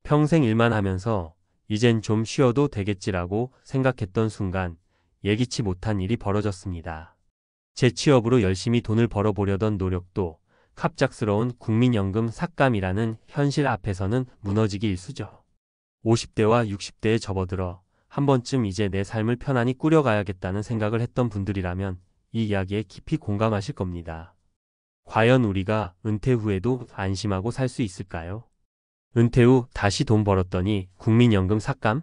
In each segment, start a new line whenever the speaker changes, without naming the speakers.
평생 일만 하면서 이젠 좀 쉬어도 되겠지라고 생각했던 순간 예기치 못한 일이 벌어졌습니다. 재취업으로 열심히 돈을 벌어보려던 노력도 갑작스러운 국민연금 삭감이라는 현실 앞에서는 무너지기 일쑤죠. 50대와 60대에 접어들어 한 번쯤 이제 내 삶을 편안히 꾸려가야겠다는 생각을 했던 분들이라면 이 이야기에 깊이 공감하실 겁니다. 과연 우리가 은퇴 후에도 안심하고 살 수 있을까요? 은퇴 후 다시 돈 벌었더니 국민연금 삭감?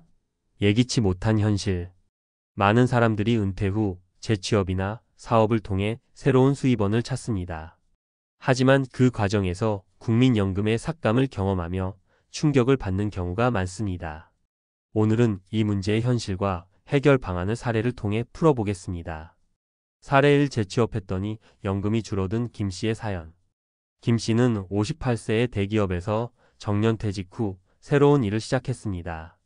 예기치 못한 현실. 많은 사람들이 은퇴 후 재취업이나 사업을 통해 새로운 수입원을 찾습니다. 하지만 그 과정에서 국민연금의 삭감을 경험하며 충격을 받는 경우가 많습니다. 오늘은 이 문제의 현실과 해결 방안을 사례를 통해 풀어보겠습니다. 사례 1. 재취업했더니 연금이 줄어든 김 씨의 사연. 김 씨는 58세의 대기업에서 정년퇴직 후 새로운 일을 시작했습니다.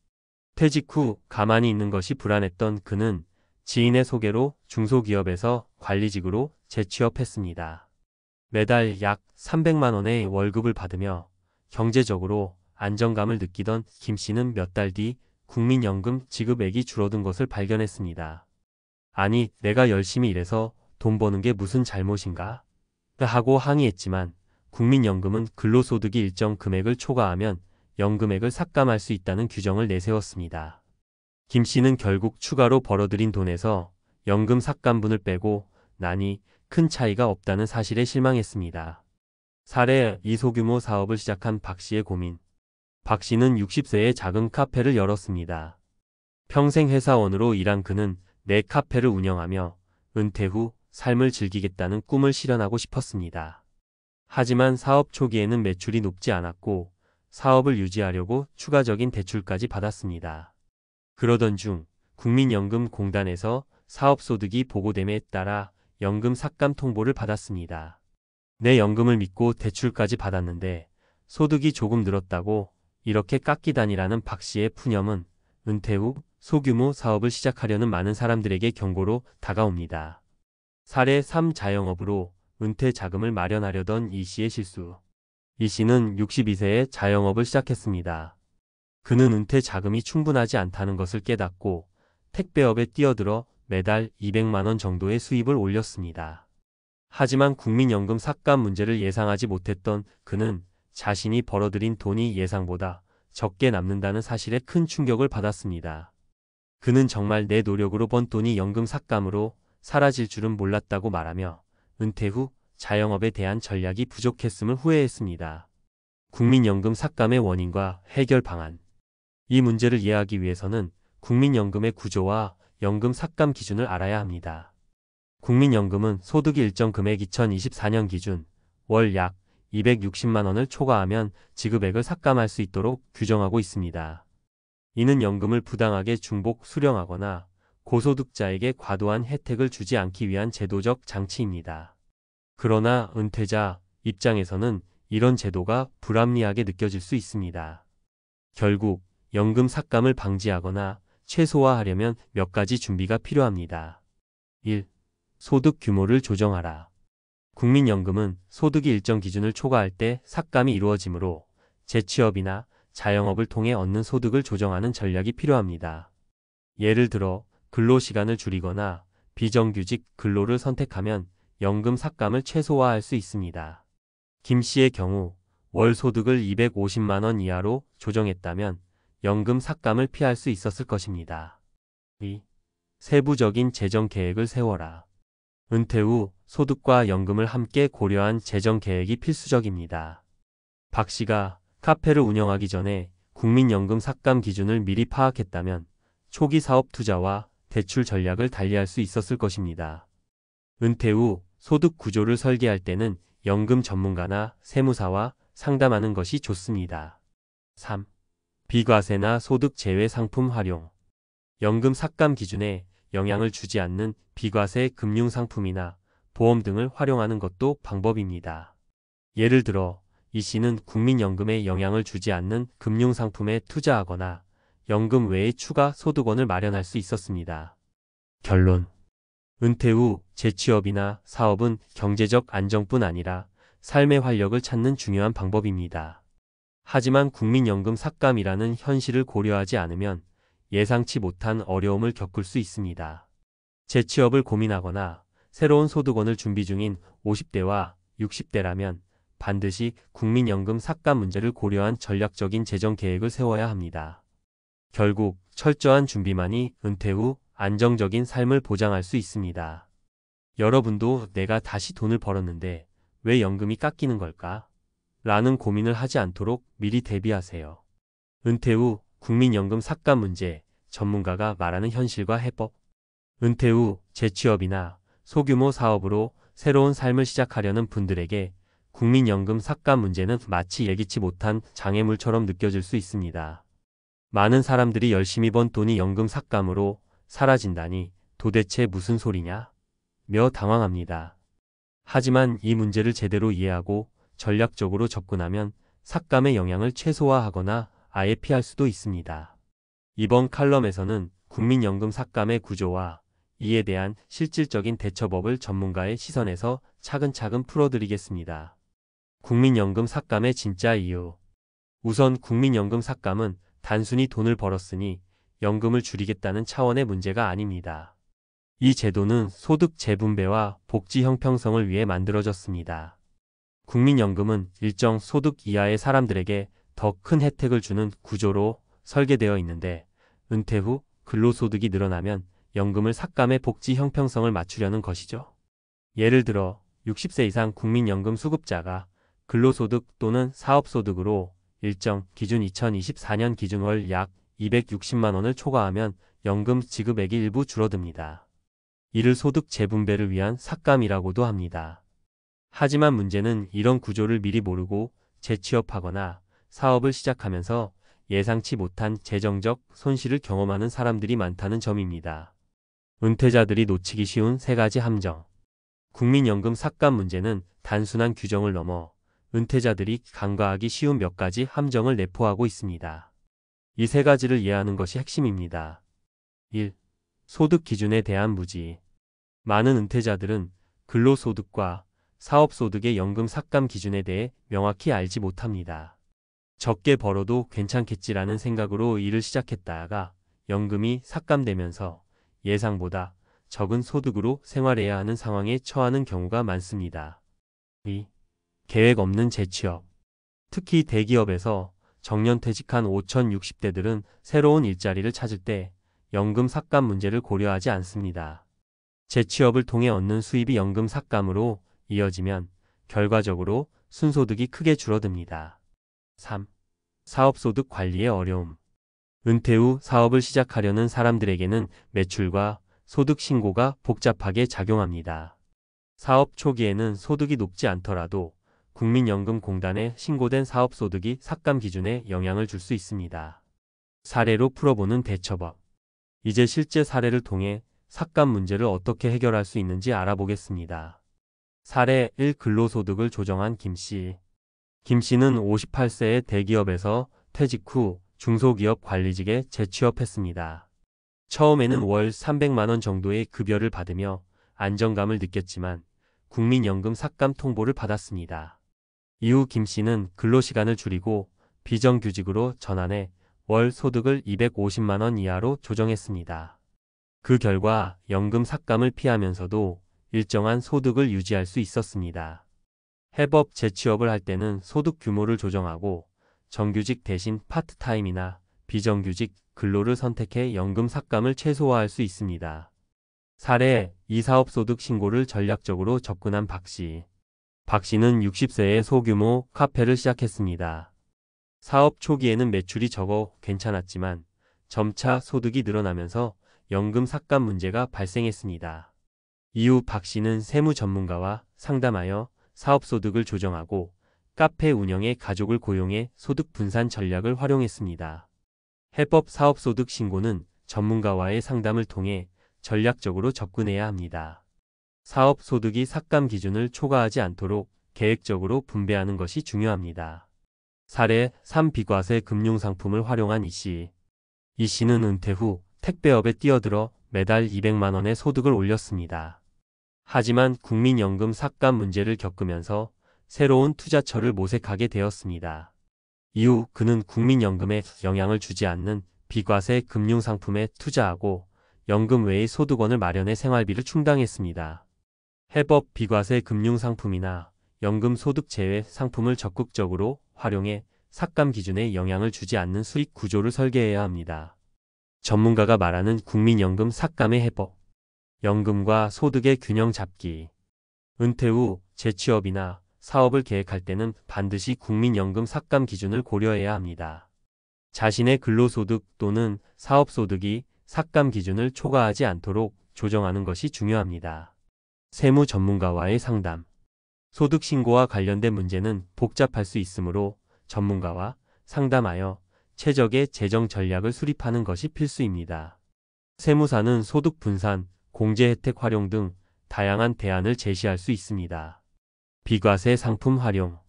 퇴직 후 가만히 있는 것이 불안했던 그는 지인의 소개로 중소기업에서 관리직으로 재취업했습니다. 매달 약 300만 원의 월급을 받으며 경제적으로 안정감을 느끼던 김 씨는 몇 달 뒤 국민연금 지급액이 줄어든 것을 발견했습니다. 아니, 내가 열심히 일해서 돈 버는 게 무슨 잘못인가? 하고 항의했지만 국민연금은 근로소득이 일정 금액을 초과하면 연금액을 삭감할 수 있다는 규정을 내세웠습니다. 김 씨는 결국 추가로 벌어들인 돈에서 연금 삭감분을 빼고 나니 큰 차이가 없다는 사실에 실망했습니다. 사례 2. 소규모 사업을 시작한 박 씨의 고민. 박 씨는 60세에 작은 카페를 열었습니다. 평생 회사원으로 일한 그는 내 카페를 운영하며 은퇴 후 삶을 즐기겠다는 꿈을 실현하고 싶었습니다. 하지만 사업 초기에는 매출이 높지 않았고 사업을 유지하려고 추가적인 대출까지 받았습니다. 그러던 중 국민연금공단에서 사업소득이 보고됨에 따라 연금 삭감 통보를 받았습니다. 내 연금을 믿고 대출까지 받았는데 소득이 조금 늘었다고 이렇게 깎이다니라는 박 씨의 푸념은 은퇴 후 소규모 사업을 시작하려는 많은 사람들에게 경고로 다가옵니다. 사례 3. 자영업으로 은퇴 자금을 마련하려던 이 씨의 실수. 이 씨는 62세에 자영업을 시작했습니다. 그는 은퇴 자금이 충분하지 않다는 것을 깨닫고 택배업에 뛰어들어 매달 200만 원 정도의 수입을 올렸습니다. 하지만 국민연금 삭감 문제를 예상하지 못했던 그는 자신이 벌어들인 돈이 예상보다 적게 남는다는 사실에 큰 충격을 받았습니다. 그는 정말 내 노력으로 번 돈이 연금 삭감으로 사라질 줄은 몰랐다고 말하며 은퇴 후 자영업에 대한 전략이 부족했음을 후회했습니다. 국민연금 삭감의 원인과 해결 방안. 이 문제를 이해하기 위해서는 국민연금의 구조와 연금 삭감 기준을 알아야 합니다. 국민연금은 소득이 일정 금액 2024년 기준 월 약 260만 원을 초과하면 지급액을 삭감할 수 있도록 규정하고 있습니다. 이는 연금을 부당하게 중복 수령하거나 고소득자에게 과도한 혜택을 주지 않기 위한 제도적 장치입니다. 그러나 은퇴자 입장에서는 이런 제도가 불합리하게 느껴질 수 있습니다. 결국 연금 삭감을 방지하거나 최소화하려면 몇 가지 준비가 필요합니다. 1. 소득 규모를 조정하라. 국민연금은 소득이 일정 기준을 초과할 때 삭감이 이루어지므로 재취업이나 자영업을 통해 얻는 소득을 조정하는 전략이 필요합니다. 예를 들어 근로시간을 줄이거나 비정규직 근로를 선택하면 연금 삭감을 최소화할 수 있습니다. 김 씨의 경우 월 소득을 250만 원 이하로 조정했다면 연금 삭감을 피할 수 있었을 것입니다. 2. 세부적인 재정 계획을 세워라. 은퇴 후 소득과 연금을 함께 고려한 재정 계획이 필수적입니다. 박 씨가 카페를 운영하기 전에 국민연금 삭감 기준을 미리 파악했다면 초기 사업 투자와 대출 전략을 달리할 수 있었을 것입니다. 은퇴 후 소득 구조를 설계할 때는 연금 전문가나 세무사와 상담하는 것이 좋습니다. 3. 비과세나 소득 제외 상품 활용. 연금 삭감 기준에 영향을 주지 않는 비과세 금융상품이나 보험 등을 활용하는 것도 방법입니다. 예를 들어 이 씨는 국민연금에 영향을 주지 않는 금융상품에 투자하거나 연금 외의 추가 소득원을 마련할 수 있었습니다. 결론. 은퇴 후 재취업이나 사업은 경제적 안정뿐 아니라 삶의 활력을 찾는 중요한 방법입니다. 하지만 국민연금 삭감이라는 현실을 고려하지 않으면 예상치 못한 어려움을 겪을 수 있습니다. 재취업을 고민하거나 새로운 소득원을 준비 중인 50대와 60대라면 반드시 국민연금 삭감 문제를 고려한 전략적인 재정 계획을 세워야 합니다. 결국 철저한 준비만이 은퇴 후 안정적인 삶을 보장할 수 있습니다. 여러분도 내가 다시 돈을 벌었는데 왜 연금이 깎이는 걸까? 라는 고민을 하지 않도록 미리 대비하세요. 은퇴 후 국민연금 삭감 문제, 전문가가 말하는 현실과 해법. 은퇴 후 재취업이나 소규모 사업으로 새로운 삶을 시작하려는 분들에게 국민연금 삭감 문제는 마치 예기치 못한 장애물처럼 느껴질 수 있습니다. 많은 사람들이 열심히 번 돈이 연금 삭감으로 사라진다니 도대체 무슨 소리냐? 며 당황합니다. 하지만 이 문제를 제대로 이해하고 전략적으로 접근하면 삭감의 영향을 최소화하거나 아예 피할 수도 있습니다. 이번 칼럼에서는 국민연금 삭감의 구조와 이에 대한 실질적인 대처법을 전문가의 시선에서 차근차근 풀어드리겠습니다. 국민연금 삭감의 진짜 이유. 우선 국민연금 삭감은 단순히 돈을 벌었으니 연금을 줄이겠다는 차원의 문제가 아닙니다. 이 제도는 소득 재분배와 복지 형평성을 위해 만들어졌습니다. 국민연금은 일정 소득 이하의 사람들에게 더 큰 혜택을 주는 구조로 설계되어 있는데 은퇴 후 근로소득이 늘어나면 연금을 삭감해 복지 형평성을 맞추려는 것이죠. 예를 들어 60세 이상 국민연금 수급자가 근로소득 또는 사업소득으로 일정 기준 2024년 기준 월 약 260만 원을 초과하면 연금 지급액이 일부 줄어듭니다. 이를 소득 재분배를 위한 삭감이라고도 합니다. 하지만 문제는 이런 구조를 미리 모르고 재취업하거나 사업을 시작하면서 예상치 못한 재정적 손실을 경험하는 사람들이 많다는 점입니다. 은퇴자들이 놓치기 쉬운 세 가지 함정. 국민연금 삭감 문제는 단순한 규정을 넘어 은퇴자들이 간과하기 쉬운 몇 가지 함정을 내포하고 있습니다. 이 세 가지를 이해하는 것이 핵심입니다. 1. 소득 기준에 대한 무지. 많은 은퇴자들은 근로소득과 사업소득의 연금 삭감 기준에 대해 명확히 알지 못합니다. 적게 벌어도 괜찮겠지라는 생각으로 일을 시작했다가 연금이 삭감되면서 예상보다 적은 소득으로 생활해야 하는 상황에 처하는 경우가 많습니다. 2. 계획 없는 재취업. 특히 대기업에서 정년퇴직한 5060대들은 새로운 일자리를 찾을 때 연금 삭감 문제를 고려하지 않습니다. 재취업을 통해 얻는 수입이 연금 삭감으로 이어지면 결과적으로 순소득이 크게 줄어듭니다. 3. 사업소득 관리의 어려움. 은퇴 후 사업을 시작하려는 사람들에게는 매출과 소득 신고가 복잡하게 작용합니다. 사업 초기에는 소득이 높지 않더라도 국민연금공단에 신고된 사업소득이 삭감 기준에 영향을 줄 수 있습니다. 사례로 풀어보는 대처법. 이제 실제 사례를 통해 삭감 문제를 어떻게 해결할 수 있는지 알아보겠습니다. 사례 1. 근로소득을 조정한 김씨. 김씨는 58세의 대기업에서 퇴직 후 중소기업 관리직에 재취업했습니다. 처음에는 월 300만 원 정도의 급여를 받으며 안정감을 느꼈지만 국민연금 삭감 통보를 받았습니다. 이후 김씨는 근로시간을 줄이고 비정규직으로 전환해 월 소득을 250만 원 이하로 조정했습니다. 그 결과 연금 삭감을 피하면서도 일정한 소득을 유지할 수 있었습니다. 해법 재취업을 할 때는 소득 규모를 조정하고 정규직 대신 파트타임이나 비정규직 근로를 선택해 연금 삭감을 최소화할 수 있습니다. 사례 2. 사업소득 신고를 전략적으로 접근한 박씨. 박씨는 60세에 소규모 카페를 시작했습니다. 사업 초기에는 매출이 적어 괜찮았지만 점차 소득이 늘어나면서 연금 삭감 문제가 발생했습니다. 이후 박씨는 세무 전문가와 상담하여 사업소득을 조정하고 카페 운영에 가족을 고용해 소득 분산 전략을 활용했습니다. 해법 사업소득 신고는 전문가와의 상담을 통해 전략적으로 접근해야 합니다. 사업소득이 삭감 기준을 초과하지 않도록 계획적으로 분배하는 것이 중요합니다. 사례 3. 비과세 금융상품을 활용한 이씨. 이씨는 은퇴 후 택배업에 뛰어들어 매달 200만 원의 소득을 올렸습니다. 하지만 국민연금 삭감 문제를 겪으면서 새로운 투자처를 모색하게 되었습니다. 이후 그는 국민연금에 영향을 주지 않는 비과세 금융상품에 투자하고 연금 외의 소득원을 마련해 생활비를 충당했습니다. 해법 비과세 금융상품이나 연금 소득 제외 상품을 적극적으로 활용해 삭감 기준에 영향을 주지 않는 수익 구조를 설계해야 합니다. 전문가가 말하는 국민연금 삭감의 해법. 연금과 소득의 균형 잡기. 은퇴 후 재취업이나 사업을 계획할 때는 반드시 국민연금 삭감 기준을 고려해야 합니다. 자신의 근로소득 또는 사업소득이 삭감 기준을 초과하지 않도록 조정하는 것이 중요합니다. 세무 전문가와의 상담. 소득 신고와 관련된 문제는 복잡할 수 있으므로 전문가와 상담하여 최적의 재정 전략을 수립하는 것이 필수입니다. 세무사는 소득 분산, 공제 혜택 활용 등 다양한 대안을 제시할 수 있습니다. 비과세 상품 활용.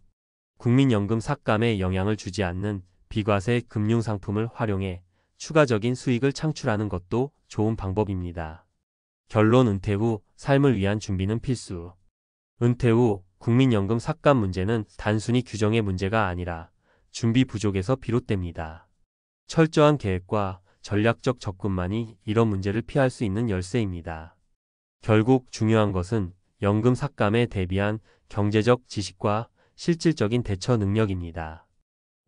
국민연금 삭감에 영향을 주지 않는 비과세 금융상품을 활용해 추가적인 수익을 창출하는 것도 좋은 방법입니다. 결론. 은퇴 후 삶을 위한 준비는 필수. 은퇴 후 국민연금 삭감 문제는 단순히 규정의 문제가 아니라 준비 부족에서 비롯됩니다. 철저한 계획과 전략적 접근만이 이런 문제를 피할 수 있는 열쇠입니다. 결국 중요한 것은 연금 삭감에 대비한 경제적 지식과 실질적인 대처 능력입니다.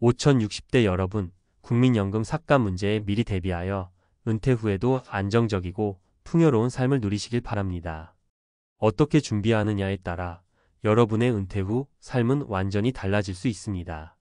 5060대 여러분, 국민연금 삭감 문제에 미리 대비하여 은퇴 후에도 안정적이고 풍요로운 삶을 누리시길 바랍니다. 어떻게 준비하느냐에 따라 여러분의 은퇴 후 삶은 완전히 달라질 수 있습니다.